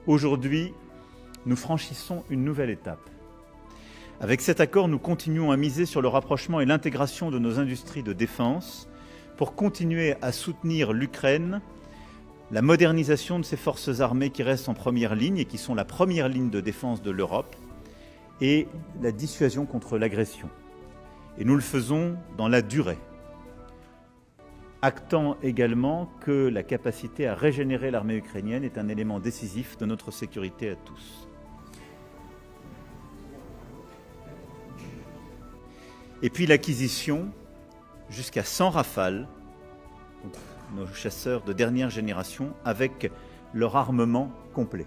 Aujourd'hui, nous franchissons une nouvelle étape. Avec cet accord, nous continuons à miser sur le rapprochement et l'intégration de nos industries de défense pour continuer à soutenir l'Ukraine, la modernisation de ses forces armées qui restent en première ligne et qui sont la première ligne de défense de l'Europe, et la dissuasion contre l'agression. Et nous le faisons dans la durée, actant également que la capacité à régénérer l'armée ukrainienne est un élément décisif de notre sécurité à tous. Et puis l'acquisition jusqu'à 100 Rafales, nos chasseurs de dernière génération, avec leur armement complet.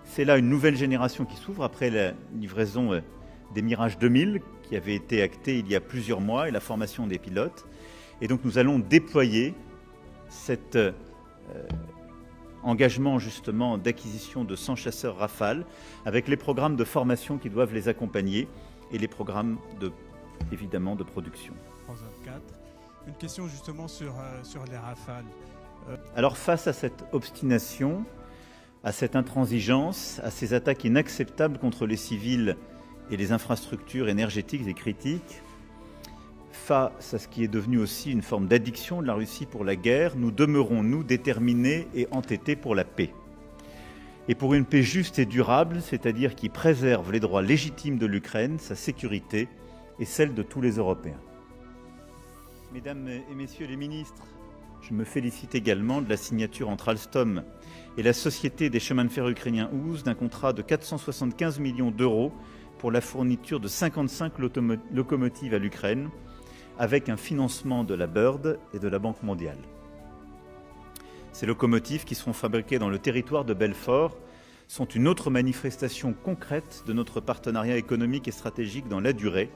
C'est là une nouvelle génération qui s'ouvre après la livraison des Mirage 2000, qui avait été actée il y a plusieurs mois, et la formation des pilotes. Et donc nous allons déployer cet engagement justement d'acquisition de 100 chasseurs Rafale, avec les programmes de formation qui doivent les accompagner, et les programmes évidemment de production. Une question justement sur les Rafales. Alors face à cette obstination, à cette intransigeance, à ces attaques inacceptables contre les civils et les infrastructures énergétiques et critiques, face à ce qui est devenu aussi une forme d'addiction de la Russie pour la guerre, nous demeurons, nous, déterminés et entêtés pour la paix. Et pour une paix juste et durable, c'est-à-dire qui préserve les droits légitimes de l'Ukraine, sa sécurité et celle de tous les Européens. Mesdames et messieurs les ministres, je me félicite également de la signature entre Alstom et la Société des chemins de fer ukrainiens OUZ d'un contrat de 475 millions d'euros pour la fourniture de 55 locomotives à l'Ukraine, avec un financement de la BIRD et de la Banque mondiale. Ces locomotives, qui seront fabriquées dans le territoire de Belfort, sont une autre manifestation concrète de notre partenariat économique et stratégique dans la durée,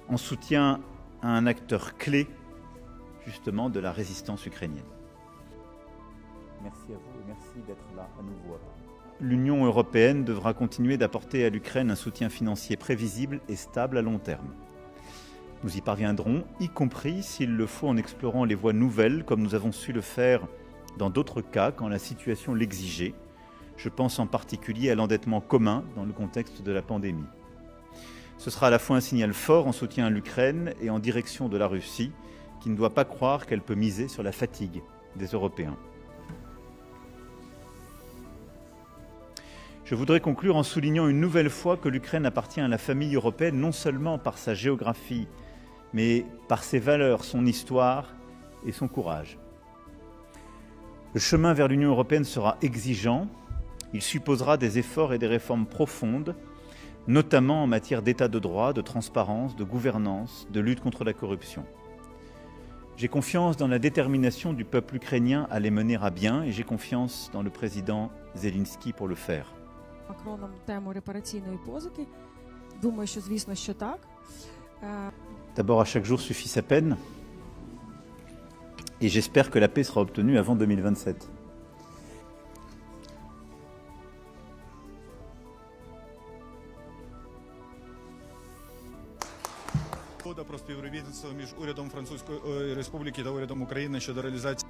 en soutien à un acteur clé, justement, de la résistance ukrainienne. Merci à vous et merci d'être là à nouveau. L'Union européenne devra continuer d'apporter à l'Ukraine un soutien financier prévisible et stable à long terme. Nous y parviendrons, y compris s'il le faut en explorant les voies nouvelles, comme nous avons su le faire dans d'autres cas quand la situation l'exigeait. Je pense en particulier à l'endettement commun dans le contexte de la pandémie. Ce sera à la fois un signal fort en soutien à l'Ukraine et en direction de la Russie, qui ne doit pas croire qu'elle peut miser sur la fatigue des Européens. Je voudrais conclure en soulignant une nouvelle fois que l'Ukraine appartient à la famille européenne non seulement par sa géographie, mais par ses valeurs, son histoire et son courage. Le chemin vers l'Union européenne sera exigeant, il supposera des efforts et des réformes profondes, notamment en matière d'état de droit, de transparence, de gouvernance, de lutte contre la corruption. J'ai confiance dans la détermination du peuple ukrainien à les mener à bien et j'ai confiance dans le président Zelensky pour le faire. Макроном тему репараційної позики. Думаю, що звісно, що так. D'abord, à chaque jour suffit sa peine et j'espère que la paix sera obtenue avant 2027. Угода про співробітництво між урядом Французької Республіки та урядом України щодо реалізації